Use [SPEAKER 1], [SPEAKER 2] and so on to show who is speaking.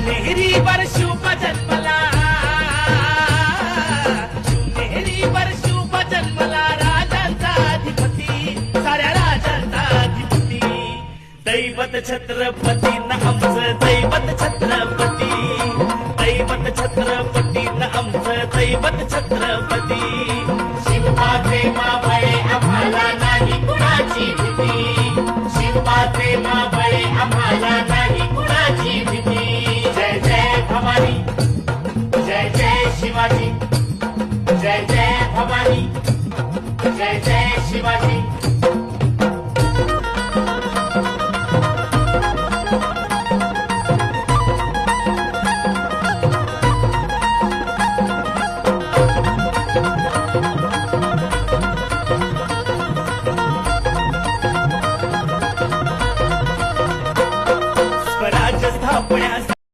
[SPEAKER 1] शिवनेरीवर शुभ जन्मला, शिवनेरीवर शुभ जन्मला, राजांचा अधिपती, साऱ्या राजांचा अधिपती. दैवत छत्रपती न आमचं दैवत छत्रपती, दैवत छत्रपती न आमचं दैवत छत्रपती.